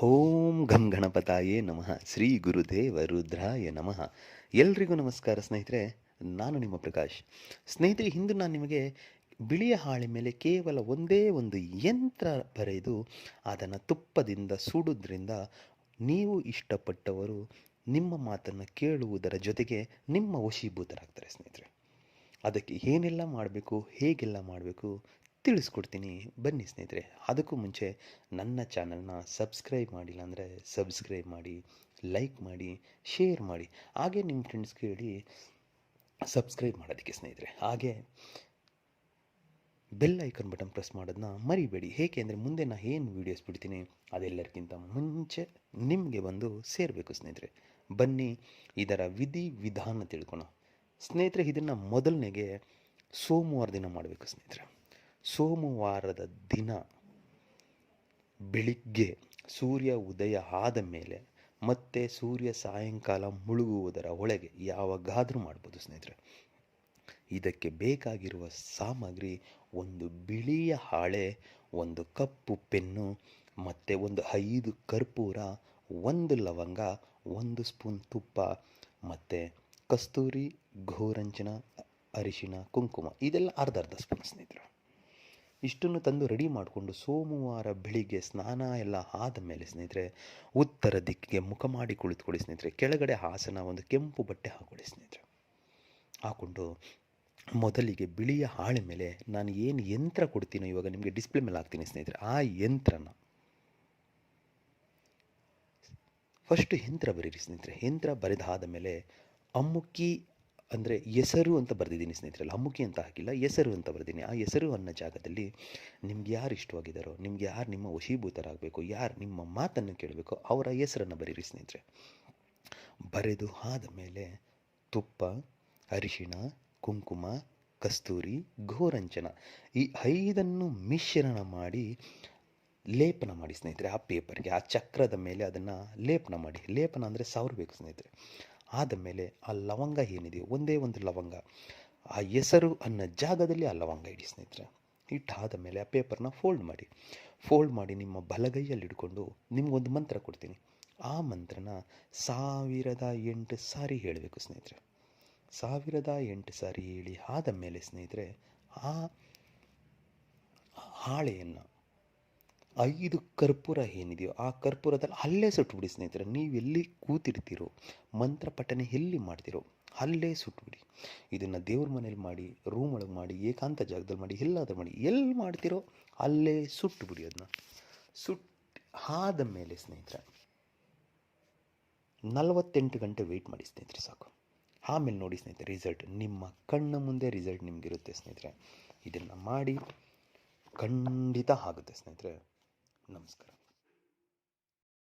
ಓಂ ಘಂ ಗಣಪತಾಯೇ ನಮಃ. ಶ್ರೀ ಗುರುದೇವ ರುದ್ರಾಯ ನಮಃ. ಎಲ್ರಿಗೂ ನಮಸ್ಕಾರ ಸ್ನೇಹಿತರೆ. ನಾನು ನಿಮ್ಮ ಪ್ರಕಾಶ್. ಸ್ನೇಹಿತರೆ, ಇಂದು ನಾನು ನಿಮಗೆ ಬಿಳಿಯ ಹಾಳೆ ಮೇಲೆ ಕೇವಲ ಒಂದೇ ಒಂದು ಯಂತ್ರ ಬರೆದು ಅದನ್ನು ತುಪ್ಪದಿಂದ ಸುಡುವುದರಿಂದ ನೀವು ಇಷ್ಟಪಟ್ಟವರು ನಿಮ್ಮ ಮಾತನ್ನು ಕೇಳುವುದರ ಜೊತೆಗೆ ನಿಮ್ಮ ವಶೀಭೂತರಾಗ್ತಾರೆ ಸ್ನೇಹಿತರೆ. ಅದಕ್ಕೆ ಏನೆಲ್ಲ ಮಾಡಬೇಕು, ಹೇಗೆಲ್ಲ ಮಾಡಬೇಕು ತಿಳಿಸ್ಕೊಡ್ತೀನಿ, ಬನ್ನಿ ಸ್ನೇಹಿತರೆ. ಅದಕ್ಕೂ ಮುಂಚೆ ನನ್ನ ಚಾನಲ್ನ ಸಬ್ಸ್ಕ್ರೈಬ್ ಮಾಡಿಲ್ಲ ಅಂದರೆ ಸಬ್ಸ್ಕ್ರೈಬ್ ಮಾಡಿ, ಲೈಕ್ ಮಾಡಿ, ಶೇರ್ ಮಾಡಿ, ಹಾಗೆ ನಿಮ್ಮ ಫ್ರೆಂಡ್ಸ್ಗೆ ಹೇಳಿ ಸಬ್ಸ್ಕ್ರೈಬ್ ಮಾಡೋದಕ್ಕೆ ಸ್ನೇಹಿತರೆ. ಹಾಗೆ ಬೆಲ್ ಐಕನ್ ಬಟನ್ ಪ್ರೆಸ್ ಮಾಡೋದನ್ನ ಮರಿಬೇಡಿ. ಏಕೆ ಅಂದರೆ ಮುಂದೆ ನಾನು ಏನು ವೀಡಿಯೋಸ್ ಬಿಡ್ತೀನಿ ಅದೆಲ್ಲರಿಗಿಂತ ಮುಂಚೆ ನಿಮಗೆ ಬಂದು ಸೇರಬೇಕು ಸ್ನೇಹಿತರೆ. ಬನ್ನಿ ಇದರ ವಿಧಾನ ತಿಳ್ಕೊಣ ಸ್ನೇಹಿತರೆ. ಇದನ್ನು ಮೊದಲನೇಗೆ ಸೋಮವಾರ ದಿನ ಮಾಡಬೇಕು ಸ್ನೇಹಿತರೆ. ಸೋಮವಾರದ ದಿನ ಬೆಳಿಗ್ಗೆ ಸೂರ್ಯ ಉದಯ ಆದ ಮೇಲೆ ಮತ್ತೆ ಸೂರ್ಯ ಸಾಯಂಕಾಲ ಮುಳುಗುವುದರ ಒಳಗೆ ಯಾವಾಗಾದರೂ ಮಾಡ್ಬೋದು ಸ್ನೇಹಿತರೆ. ಇದಕ್ಕೆ ಬೇಕಾಗಿರುವ ಸಾಮಗ್ರಿ ಒಂದು ಬಿಳಿಯ ಹಾಳೆ, ಒಂದು ಕಪ್ಪು ಪೆನ್ನು, ಮತ್ತು ಒಂದು 5 ಕರ್ಪೂರ, 1 ಲವಂಗ, 1 ಸ್ಪೂನ್ ತುಪ್ಪ, ಮತ್ತು ಕಸ್ತೂರಿ, ಗೋರಂಚನ, ಅರಿಶಿನ, ಕುಂಕುಮ, ಇದೆಲ್ಲ ಅರ್ಧ ಸ್ಪೂನ್ ಸ್ನೇಹಿತರೆ. ಇಷ್ಟನ್ನು ತಂದು ರೆಡಿ ಮಾಡಿಕೊಂಡು ಸೋಮವಾರ ಬೆಳಿಗ್ಗೆ ಸ್ನಾನ ಎಲ್ಲ ಆದ ಮೇಲೆ ಸ್ನೇಹಿತರೆ ಉತ್ತರ ದಿಕ್ಕಿಗೆ ಮುಖ ಮಾಡಿ ಕುಳಿತುಕೊಳ್ಳಿ ಸ್ನೇಹಿತರೆ. ಕೆಳಗಡೆ ಹಾಸನ ಒಂದು ಕೆಂಪು ಬಟ್ಟೆ ಹಾಕೊಳ್ಳಿ ಸ್ನೇಹಿತರೆ. ಹಾಕ್ಕೊಂಡು ಮೊದಲಿಗೆ ಬಿಳಿಯ ಹಾಳೆ ಮೇಲೆ ನಾನು ಏನು ಯಂತ್ರ ಕೊಡ್ತೀನೋ ಇವಾಗ ನಿಮಗೆ ಡಿಸ್ಪ್ಲೇ ಮೇಲೆ ಹಾಕ್ತೀನಿ ಸ್ನೇಹಿತರೆ. ಆ ಯಂತ್ರನ ಫಸ್ಟು ಯಂತ್ರ ಬರೀರಿ ಸ್ನೇಹಿತರೆ. ಯಂತ್ರ ಬರೆದಾದ ಮೇಲೆ ಅಮ್ಮುಕ್ಕಿ ಅಂದರೆ ಹೆಸರು ಅಂತ ಬರೆದಿದ್ದೀನಿ ಸ್ನೇಹಿತರೆ. ಅಮ್ಮುಕ್ಕಿ ಅಂತ ಹಾಕಿಲ್ಲ, ಹೆಸರು ಅಂತ ಬರೆದಿದ್ದೀನಿ. ಆ ಹೆಸರು ಅನ್ನೋ ಜಾಗದಲ್ಲಿ ನಿಮ್ಗೆ ಯಾರು ಇಷ್ಟವಾಗಿದ್ದಾರೋ, ನಿಮ್ಗೆ ಯಾರು ನಿಮ್ಮ ವಶೀಭೂತರಾಗಬೇಕು, ಯಾರು ನಿಮ್ಮ ಮಾತನ್ನು ಕೇಳಬೇಕು ಅವರ ಹೆಸರನ್ನು ಬರೀರಿ ಸ್ನೇಹಿತರೆ. ಬರೆದು ಆದ ಮೇಲೆ ತುಪ್ಪ, ಅರಿಶಿಣ, ಕುಂಕುಮ, ಕಸ್ತೂರಿ, ಗೋರಂಚನ ಈ 5 ಮಿಶ್ರಣ ಮಾಡಿ ಲೇಪನ ಮಾಡಿ ಸ್ನೇಹಿತರೆ. ಆ ಪೇಪರ್ಗೆ, ಆ ಚಕ್ರದ ಮೇಲೆ ಅದನ್ನು ಲೇಪನ ಮಾಡಿ. ಲೇಪನ ಅಂದರೆ ಸವರಬೇಕು ಸ್ನೇಹಿತರೆ. ಆದ ಮೇಲೆ ಆ ಲವಂಗ ಏನಿದೆಯೋ ಒಂದೇ ಒಂದು ಲವಂಗ ಆ ಹೆಸರು ಅನ್ನೋ ಜಾಗದಲ್ಲಿ ಆ ಲವಂಗ ಇಡಿ ಸ್ನೇಹಿತರೆ. ಇಟ್ಟಾದ ಮೇಲೆ ಆ ಪೇಪರ್ನ ಫೋಲ್ಡ್ ಮಾಡಿ ನಿಮ್ಮ ಬಲಗೈಯಲ್ಲಿ ಹಿಡ್ಕೊಂಡು ನಿಮಗೊಂದು ಮಂತ್ರ ಕೊಡ್ತೀನಿ. ಆ ಮಂತ್ರನ 1008 ಸಾರಿ ಹೇಳಬೇಕು ಸ್ನೇಹಿತರೆ. 1008 ಸಾರಿ ಹೇಳಿ ಆದ ಮೇಲೆ ಸ್ನೇಹಿತರೆ ಆ ಹಾಳೆಯನ್ನು 5 ಕರ್ಪೂರ ಏನಿದೆಯೋ ಆ ಕರ್ಪೂರದಲ್ಲಿ ಅಲ್ಲೇ ಸುಟ್ಬಿಡಿ ಸ್ನೇಹಿತರೆ. ನೀವು ಎಲ್ಲಿ ಕೂತಿರ್ತೀರೋ, ಮಂತ್ರ ಪಠನೆ ಎಲ್ಲಿ ಮಾಡ್ತೀರೋ ಅಲ್ಲೇ ಸುಟ್ಬಿಡಿ. ಇದನ್ನು ದೇವ್ರ ಮನೇಲಿ ಮಾಡಿ, ರೂಮ್ ಒಳಗೆ ಮಾಡಿ, ಏಕಾಂತ ಜಾಗದಲ್ಲಿ ಮಾಡಿ, ಎಲ್ಲಾದರೂ ಮಾಡಿ, ಎಲ್ಲಿ ಮಾಡ್ತೀರೋ ಅಲ್ಲೇ ಸುಟ್ಟುಬಿಡಿ. ಅದನ್ನ ಆದ ಮೇಲೆ ಸ್ನೇಹಿತರೆ 48 ಗಂಟೆ ವೆಯ್ಟ್ ಮಾಡಿ ಸ್ನೇಹಿತರೆ, ಸಾಕು. ಆಮೇಲೆ ನೋಡಿ ಸ್ನೇಹಿತರೆ ರಿಸಲ್ಟ್ ನಿಮ್ಮ ಕಣ್ಣ ಮುಂದೆ ರಿಸಲ್ಟ್ ನಿಮಗಿರುತ್ತೆ ಸ್ನೇಹಿತರೆ. ಇದನ್ನು ಮಾಡಿ ಖಂಡಿತ ಆಗುತ್ತೆ ಸ್ನೇಹಿತರೆ. ನಮಸ್ಕಾರ.